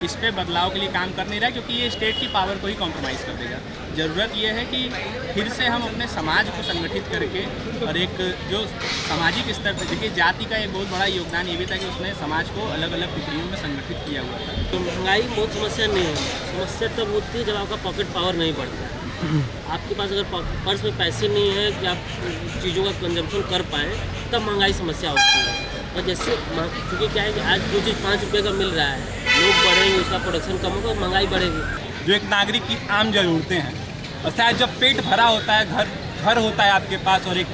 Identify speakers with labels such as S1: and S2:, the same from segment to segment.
S1: इस पे बदलाव के लिए काम कर नहीं रहा है, क्योंकि ये स्टेट की पावर को ही कॉम्प्रोमाइज़ कर देगा। ज़रूरत ये है कि फिर से हम अपने समाज को संगठित करके और एक जो सामाजिक स्तर पर देखिए, जाति का एक बहुत बड़ा योगदान ये भी था कि उसने समाज को अलग अलग टुकड़ियों में संगठित किया हुआ था।
S2: तो महंगाई बहुत समस्या नहीं है। समस्या तब होती है जब आपका पॉकेट पावर नहीं बढ़ता है। आपके पास अगर पर्स में पैसे नहीं है कि आप चीज़ों का कंजम्पशन कर पाएँ, तब महंगाई समस्या होती है। और जैसे क्योंकि क्या है कि आज जो चीज़ 5 रुपये का मिल रहा है, लोग बढ़ेंगे, उसका प्रोडक्शन कम होगा, महंगाई बढ़ेगी।
S1: जो एक नागरिक की आम ज़रूरतें हैं, और शायद जब पेट भरा होता है, घर होता है आपके पास और एक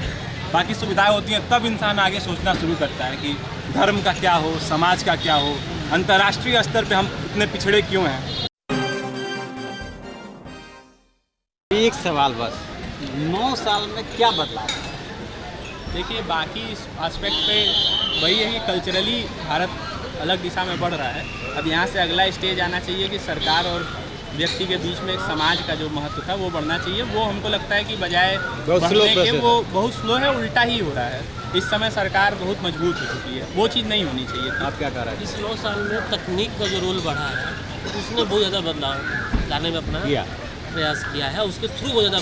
S1: बाकी सुविधाएं होती हैं, तब इंसान आगे सोचना शुरू करता है कि धर्म का क्या हो, समाज का क्या हो, अंतर्राष्ट्रीय स्तर पे हम इतने पिछड़े क्यों हैं।
S3: एक सवाल बस, 9 साल में क्या बदलाव?
S1: देखिए, बाकी इस एस्पेक्ट पे वही है कि कल्चरली भारत अलग दिशा में बढ़ रहा है। अब यहाँ से अगला स्टेज आना चाहिए कि सरकार और व्यक्ति के बीच में एक समाज का जो महत्व था वो बढ़ना चाहिए। वो हमको लगता है कि बजाय बढ़ने के वो बहुत स्लो है, उल्टा ही हो रहा है। इस समय सरकार बहुत मजबूत हो चुकी है, वो चीज़ नहीं होनी चाहिए।
S3: आप क्या कह रहे हैं?
S2: इस 9 साल में तकनीक का जो रोल बढ़ा है, उसने बहुत ज़्यादा बदलाव लाने में अपना प्रयास किया है। उसके थ्रू बहुत ज़्यादा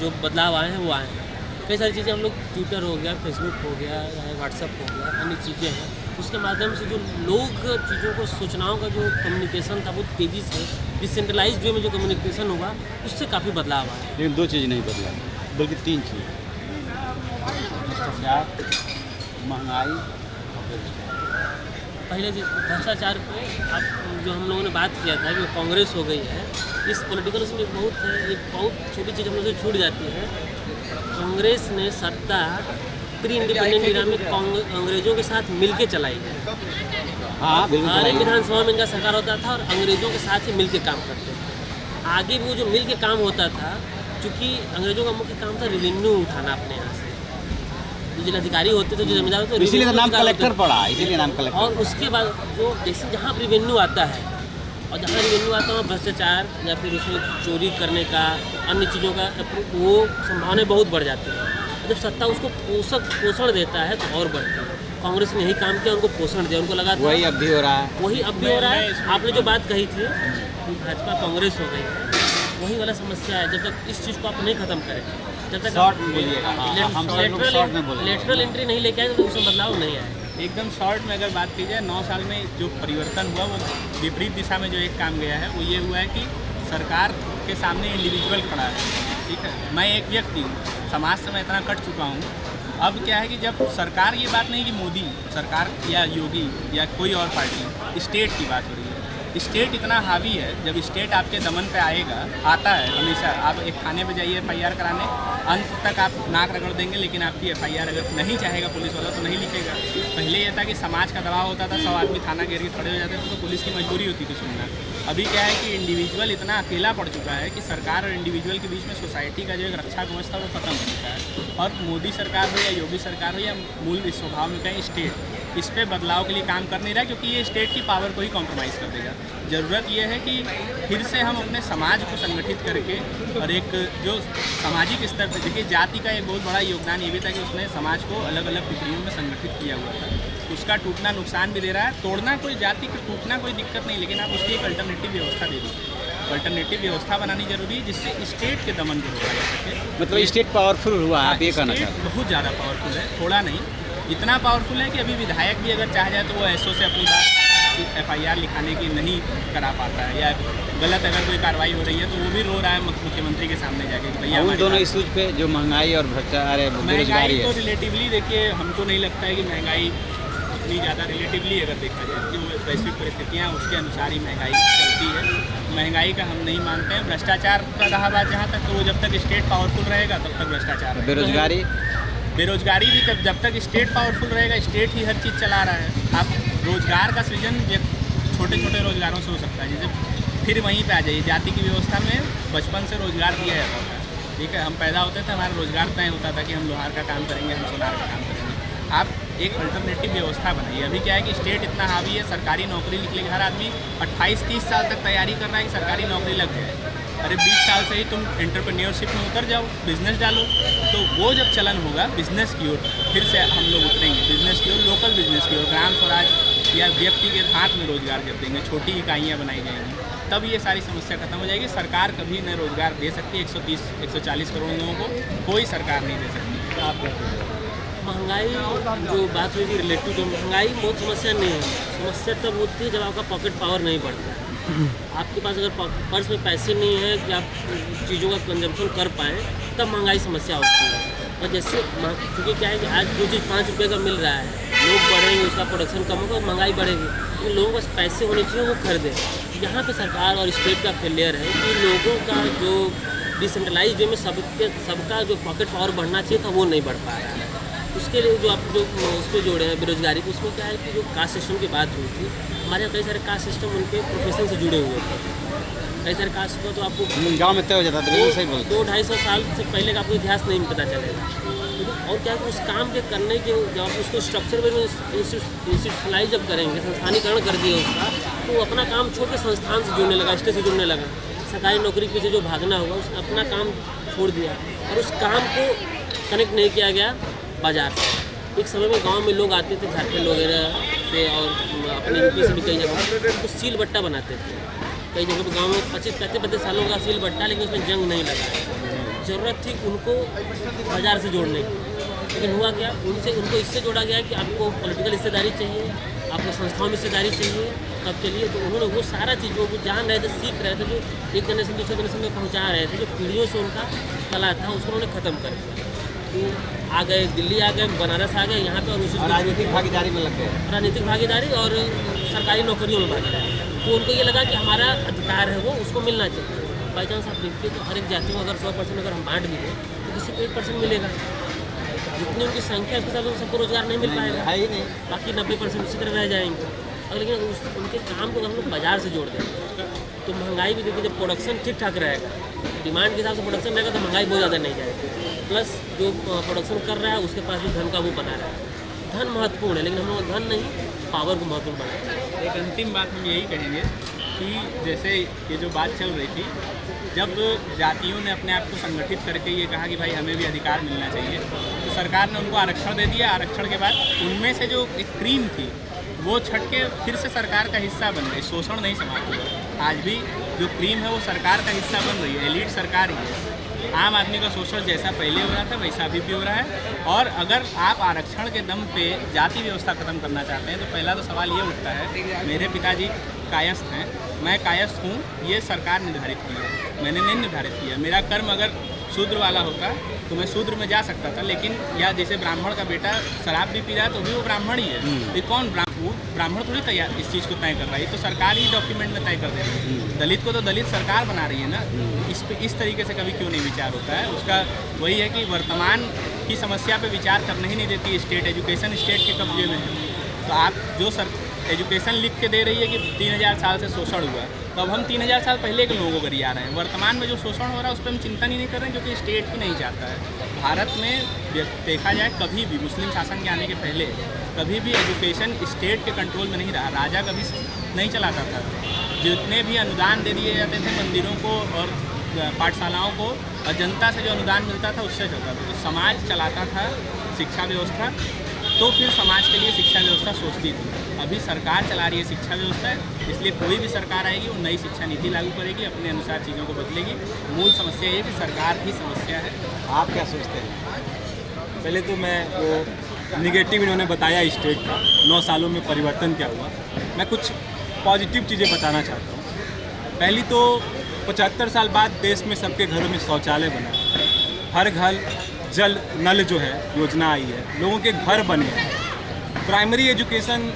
S2: जो बदलाव आए हैं वो आए हैं। कई सारी चीज़ें हम लोग ट्विटर हो गया, फेसबुक हो गया, व्हाट्सअप हो गया, अन्य चीज़ें हैं, उसके माध्यम से जो लोग चीज़ों को, सूचनाओं का जो कम्युनिकेशन था वो तेज़ी से डिसेंट्रलाइज्ड वे में जो कम्युनिकेशन हुआ, उससे काफ़ी बदलाव आया।
S3: लेकिन 2 चीज़ नहीं बदला, बल्कि 3 चीज़: भ्रष्टाचार, महंगाई और बेरोजगारी।
S2: पहले जो भ्रष्टाचार पे अब जो हम लोगों ने बात किया था कि कांग्रेस हो गई है, इस पॉलिटिकल उसमें एक बहुत छोटी चीज़ हम लोग से छूट जाती है। कांग्रेस ने सत्ता प्री इंडिपेंडेंट इरा में अंग्रेजों के साथ मिलके चलाई है।
S3: हाँ, बिल्कुल।
S2: हमारे विधानसभा में इनका सरकार होता था और अंग्रेजों के साथ ही मिलके काम करते थे। आगे भी वो जो मिलके काम होता था, चूँकि अंग्रेजों का मुख्य काम था रेवेन्यू उठाना अपने यहाँ से। जो जिलाधिकारी होते थे, जो जमींदार होते थे,
S3: इसीलिए नाम कलेक्टर पड़ा, इसीलिए नाम कलेक्टर।
S2: और उसके बाद जो जैसे जहाँ रेवेन्यू आता है और जहाँ रेवेन्यू आता है भ्रष्टाचार या फिर उसमें चोरी करने का, अन्य चीज़ों का वो संभावनाएं बहुत बढ़ जाती हैं। जब सत्ता उसको पोषण देता है तो और बढ़ती है। कांग्रेस ने यही काम किया, उनको पोषण दिया, उनको लगा था
S3: वही अब भी हो रहा है।
S2: वही अब भी हो रहा है। आपने जो बात कही थी कि भाजपा कांग्रेस हो गई है, वही वाला समस्या है। जब तक इस चीज़ को आप नहीं खत्म करें, जब तक
S3: शॉर्ट में बोलिएगा, हम सब लोग शॉर्ट में बोलेंगे।
S2: लेटरल एंट्री नहीं लेके आए तो उसमें बदलाव नहीं आए।
S1: एकदम शॉर्ट में अगर बात की जाए, 9 साल में जो परिवर्तन हुआ वो विपरीत दिशा में जो एक काम गया है वो ये हुआ है कि सरकार के सामने इंडिविजुअल खड़ा है। ठीक है, मैं एक व्यक्ति हूँ, समाज से मैं इतना कट चुका हूँ। अब क्या है कि जब सरकार, ये बात नहीं कि मोदी सरकार या योगी या कोई और पार्टी, स्टेट की बात हो रही है। स्टेट इतना हावी है, जब स्टेट आपके दमन पे आता है हमेशा। आप एक थाने पे जाइए FIR कराने, अंत तक आप नाक रगड़ देंगे, लेकिन आपकी FIR अगर नहीं चाहेगा पुलिस वाला तो नहीं लिखेगा। पहले ये था कि समाज का दबाव होता था, 100 आदमी थाना घेर के खड़े हो जाते थे तो पुलिस की मजबूरी होती थी सुनना। अभी क्या है कि इंडिविजुअल इतना अकेला पड़ चुका है कि सरकार और इंडिविजुअल के बीच में सोसाइटी का जो एक रक्षा कवच था वो खत्म हो चुका है। और मोदी सरकार हो या योगी सरकार हो या मूल स्वभाव में कहीं स्टेट इस पे बदलाव के लिए काम कर नहीं रहा है, क्योंकि ये स्टेट की पावर को ही कॉम्प्रोमाइज़ कर देगा। ज़रूरत ये है कि फिर से हम अपने समाज को संगठित करके और एक जो सामाजिक स्तर पर देखिए, जाति का एक बहुत बड़ा योगदान ये भी था कि उसने समाज को अलग अलग टुकड़ियों में संगठित किया हुआ था। उसका टूटना नुकसान भी दे रहा है। तोड़ना कोई जाति का टूटना कोई दिक्कत नहीं, लेकिन आप उसकी एक अल्टरनेटिव व्यवस्था दे दीजिए। अल्टरनेटिव व्यवस्था बनानी जरूरी है जिससे स्टेट के दमन को रोका जा सके।
S3: मतलब स्टेट पावरफुल हुआ है, आप ये कहना चाहते हैं?
S1: बहुत ज़्यादा पावरफुल है, थोड़ा नहीं, इतना पावरफुल है कि अभी विधायक भी अगर चाह जाए तो वो SO से अपनी बात FIR लिखाने की नहीं करा पाता है, या गलत अगर कोई कार्रवाई हो रही है तो वो भी रो रहा है मुख्यमंत्री के सामने जाके कि भैया।
S3: उन दोनों इशूज पे जो महंगाई और भ्रष्टाचार,
S1: महंगाई तो रिलेटिवली देखिए, हमको नहीं लगता है कि महंगाई इतनी ज़्यादा, रिलेटिवली अगर देखा जाए कि वो वैश्विक परिस्थितियाँ उसके अनुसार ही महंगाई चलती है। महंगाई का हम नहीं मानते हैं। भ्रष्टाचार का रहा बात जहाँ तक, तो वो जब तक स्टेट पावरफुल रहेगा तब तक भ्रष्टाचार। बेरोजगारी भी जब तक स्टेट पावरफुल रहेगा, स्टेट ही हर चीज़ चला रहा है। आप रोजगार का सृजन छोटे छोटे रोजगारों से हो सकता है। जैसे फिर वहीं पे आ जाइए, जाति की व्यवस्था में बचपन से रोजगार दिया जाता था। ठीक है, हम पैदा होते थे, हमारा रोजगार तय होता था कि हम लोहार का काम करेंगे, हम सोनार का काम करेंगे। आप एक अल्टरनेटिव व्यवस्था बनाइए। अभी क्या है कि स्टेट इतना हावी है, सरकारी नौकरी निकलेगी, हर आदमी 28-30 साल तक तैयारी कर रहा है कि सरकारी नौकरी लग जाए। अरे 20 साल से ही तुम एंटरप्रेन्योरशिप में उतर जाओ, बिजनेस डालो, तो वो जब चलन होगा बिजनेस की ओर, फिर से हम लोग उतरेंगे बिजनेस की ओर, लोकल बिजनेस की ओर, ग्राम स्वराज या व्यक्ति के हाथ में रोजगार जब देंगे, छोटी इकाइयाँ बनाई जाएंगी, तब ये सारी समस्या खत्म हो जाएगी। सरकार कभी न रोजगार दे सकती है 130-140 करोड़ लोगों को, कोई सरकार नहीं दे सकती।
S3: आप क्या कहते हैं?
S2: महंगाई जो बात हुई थी रिलेटिव टू महंगाई बहुत समस्या नहीं है। समस्या तब होती है जब आपका पॉकेट पावर नहीं बढ़ता है। आपके पास अगर पर्स में पैसे नहीं है कि आप चीज़ों का कंजम्पशन कर पाएँ, तब महंगाई समस्या होती है। और जैसे क्योंकि क्या है कि आज जो चीज़ 5 रुपये का मिल रहा है, लोग बढ़ेंगे, उसका प्रोडक्शन कम होगा, महंगाई बढ़ेगी, तो लोगों के पास पैसे होने चाहिए, वो खरीदें। यहाँ पे सरकार और स्टेट का फेलियर है कि लोगों का जो डिसेंट्रलाइज वे में सबका जो पॉकेट पावर बढ़ना चाहिए था वो नहीं बढ़ पा रहा है। उसके लिए जो आप जो उस पर जोड़े हैं बेरोजगारी को, उसमें क्या है कि जो कास्ट सिस्टम की बात हुई थी, हमारे यहाँ कई सारे कास्ट सिस्टम उनके प्रोफेशन से जुड़े हुए थे। कई सारे कास्ट को तो आपको
S3: गांव में तय हो जाता था, सही बोलते
S2: 200-250 साल से पहले का आपको इतिहास नहीं पता चलेगा। और क्या है कि उस काम के करने के जब आप उसको स्ट्रक्चर में इंस्टीट्यूशनलाइज जब करेंगे, संस्थानीकरण कर दिए उसका, तो वो अपना काम छोड़ के संस्थान से जुड़ने लगा, स्टेट से जुड़ने लगा। सरकारी नौकरी के पीछे जो भागना होगा, उसने अपना काम छोड़ दिया और उस काम को कनेक्ट नहीं किया गया बाजार से। एक समय में गांव में लोग आते थे झारखंड वगैरह से और अपने यूपी से भी कई जगह तो सील बट्टा बनाते थे। कई जगह पर गाँव में 25-35 सालों का सील बट्टा, लेकिन उसमें जंग नहीं लगा। ज़रूरत थी उनको बाज़ार से जोड़ने की, लेकिन हुआ क्या, उनको इससे जोड़ा गया कि आपको पॉलिटिकल हिस्सेदारी चाहिए, आपको संस्थाओं में हिस्सेदारी चाहिए, तब चलिए। तो उन्होंने वो सारा चीज़ वो जान रहे थे, सीख रहे थे, जो एक जनरेशन दूसरे जनरेशन में पहुँचा रहे थे, जो पीढ़ियों से उनका कला था, उसको उन्होंने ख़त्म कर दिया। तो आ गए दिल्ली, आ गए बनारस, आ गए यहाँ पे, और उसी
S3: राजनीतिक भागीदारी में लग गए।
S2: राजनीतिक भागीदारी और सरकारी नौकरियों में भागीदारी। तो उनको ये लगा कि हमारा अधिकार है वो, उसको मिलना चाहिए। बाई चांस आप देखिए तो हर एक जाति को अगर 100% अगर हम बांट भी दें तो किसी को 1% मिलेगा। जितनी उनकी संख्या है उसके हिसाब से सबको रोजगार नहीं मिल पाएगा,
S3: है ही नहीं।
S2: बाकी 90% उसी तरह रह जाएंगे। अगर लेकिन उनके काम को अगर हम लोग बाजार से जोड़ देंगे तो महंगाई भी देखिए, जब प्रोडक्शन ठीक ठाक रहेगा, डिमांड के हिसाब से प्रोडक्शन रहेगा, तो महंगाई बहुत ज़्यादा नहीं जाएगी। प्लस जो प्रोडक्शन कर रहा है उसके पास भी धन का वो बना रहा है। धन महत्वपूर्ण है, लेकिन हम लोग धन नहीं, पावर को महत्वपूर्ण बनाए।
S1: एक अंतिम बात हम यही कहेंगे कि जैसे ये जो बात चल रही थी, जब जातियों ने अपने आप को संगठित करके ये कहा कि भाई हमें भी अधिकार मिलना चाहिए, तो सरकार ने उनको आरक्षण दे दिया। आरक्षण के बाद उनमें से जो एक क्रीम थी वो छट के फिर से सरकार का हिस्सा बन गई। शोषण नहीं समाप्त हुआ। आज भी जो क्रीम है वो सरकार का हिस्सा बन रही है, एलीट सरकार ही है। आम आदमी का शोषण जैसा पहले हो रहा था वैसा अभी भी हो रहा है। और अगर आप आरक्षण के दम पे जाति व्यवस्था खत्म करना चाहते हैं तो पहला तो सवाल ये उठता है, मेरे पिताजी कायस्थ हैं, मैं कायस्थ हूँ, ये सरकार निर्धारित की है, मैंने नहीं निर्धारित किया। मेरा कर्म अगर शूद्र वाला होता तो मैं शूद्र में जा सकता था, लेकिन या जैसे ब्राह्मण का बेटा शराब भी पी रहा है तो भी वो ब्राह्मण ही है। ये कौन ब्राह्मण थोड़ी तैयार इस चीज़ को तय कर रहा है, तो सरकार ही डॉक्यूमेंट में तय कर दे रही है। दलित को तो दलित सरकार बना रही है ना। इस तरीके से कभी क्यों नहीं विचार होता है? उसका वही है कि वर्तमान की समस्या पे विचार करने ही नहीं देती स्टेट। एजुकेशन स्टेट के कब्जे में है। तो आप जो एजुकेशन लिख के दे रही है कि 3000 साल से शोषण हुआ, तो अब हम 3000 साल पहले के लोगों को गरिया रहे हैं। वर्तमान में जो शोषण हो रहा है उस पर हम चिंता नहीं कर रहे हैं, क्योंकि स्टेट ही नहीं चाहता है। भारत में देखा जाए कभी भी मुस्लिम शासन के आने के पहले कभी भी एजुकेशन स्टेट के कंट्रोल में नहीं रहा। राजा कभी नहीं चलाता था। जितने भी अनुदान दे दिए जाते थे मंदिरों को और पाठशालाओं को, और जनता से जो अनुदान मिलता था उससे चलता था। तो समाज चलाता था शिक्षा व्यवस्था, तो फिर समाज के लिए शिक्षा व्यवस्था सोचती थी। अभी सरकार चला रही है शिक्षा व्यवस्था, इसलिए कोई भी सरकार आएगी वो नई शिक्षा नीति लागू करेगी, अपने अनुसार चीज़ों को बदलेगी। मूल समस्या ये कि सरकार की समस्या है।
S3: आप क्या सोचते हैं?
S4: पहले तो मैं वो निगेटिव इन्होंने बताया स्टेट का 9 सालों में परिवर्तन क्या हुआ, मैं कुछ पॉजिटिव चीज़ें बताना चाहता हूँ। पहली तो 75 साल बाद देश में सबके घरों में शौचालय बना, हर घर जल नल जो है योजना आई है, लोगों के घर बने हैं। प्राइमरी एजुकेशन,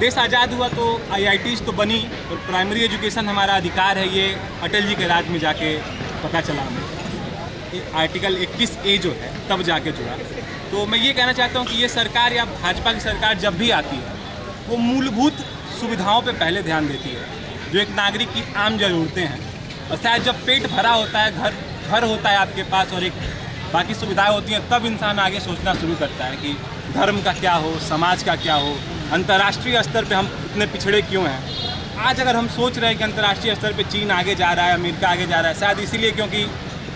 S4: देश आज़ाद हुआ तो IITs तो बनी, और प्राइमरी एजुकेशन हमारा अधिकार है, ये अटल जी के राज में जाके पता चला हमें। आर्टिकल 21A जो है तब जाके जुड़ा। तो मैं ये कहना चाहता हूँ कि ये सरकार या भाजपा की सरकार जब भी आती है वो मूलभूत सुविधाओं पे पहले ध्यान देती है, जो एक नागरिक की आम ज़रूरतें हैं। और शायद जब पेट भरा होता है, घर होता है आपके पास और एक बाकी सुविधाएं होती हैं, तब इंसान आगे सोचना शुरू करता है कि धर्म का क्या हो, समाज का क्या हो, अंतर्राष्ट्रीय स्तर पे हम इतने पिछड़े क्यों हैं। आज अगर हम सोच रहे हैं कि अंतर्राष्ट्रीय स्तर पे चीन आगे जा रहा है, अमेरिका आगे जा रहा है, शायद इसीलिए क्योंकि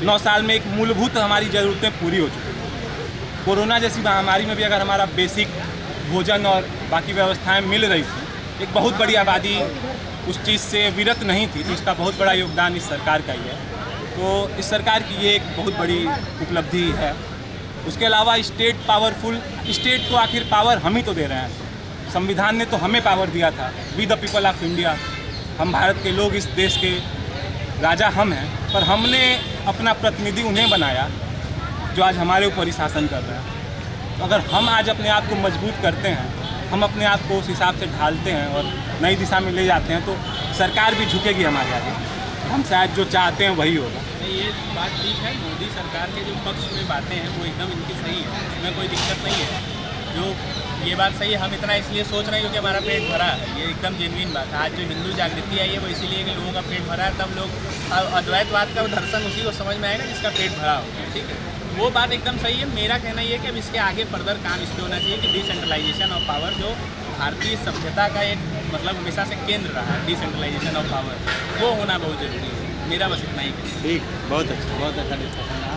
S4: 9 साल में एक मूलभूत हमारी ज़रूरतें पूरी हो चुकी हैं। कोरोना जैसी महामारी में भी अगर हमारा बेसिक भोजन और बाकी व्यवस्थाएं मिल रही थी, एक बहुत बड़ी आबादी उस चीज़ से विरत नहीं थी, तो इसका बहुत बड़ा योगदान इस सरकार का ही है। तो इस सरकार की ये एक बहुत बड़ी उपलब्धि है। उसके अलावा स्टेट पावरफुल, स्टेट को आखिर पावर हम ही तो दे रहे हैं। संविधान ने तो हमें पावर दिया था, we the people of India, हम भारत के लोग, इस देश के राजा हम हैं, पर हमने अपना प्रतिनिधि उन्हें बनाया जो आज हमारे ऊपर ही शासन कर रहे हैं। तो अगर हम आज अपने आप को मजबूत करते हैं, हम अपने आप को उस हिसाब से ढालते हैं और नई दिशा में ले जाते हैं, तो सरकार भी झुकेगी हमारे आगे। हम शायद जो चाहते हैं वही होगा।
S1: ये बात ठीक है, मोदी सरकार के जो पक्ष में बातें हैं वो एकदम इनकी सही है, इसमें कोई दिक्कत नहीं है। जो ये बात सही है, हम इतना इसलिए सोच रहे हैं क्योंकि हमारा पेट भरा है, ये एकदम जेन्युइन बात है। आज जो हिंदू जागृति आई है वो इसीलिए कि लोगों का पेट भरा है, तब लोग अद्वैतवाद का दर्शन उसी को समझ में आएगा जिसका पेट भरा होगा, ठीक है। वो बात एकदम सही है। मेरा कहना ये है कि अब इसके आगे फर्दर काम इस पर होना चाहिए कि डिसेंट्रलाइजेशन ऑफ पावर, जो भारतीय सभ्यता का एक मतलब हमेशा से केंद्र रहा है, डिसेंट्रलाइजेशन ऑफ पावर, वो होना बहुत जरूरी है। मेरा बस इतना ही।
S3: ठीक, बहुत अच्छा डिस्कशन रहा।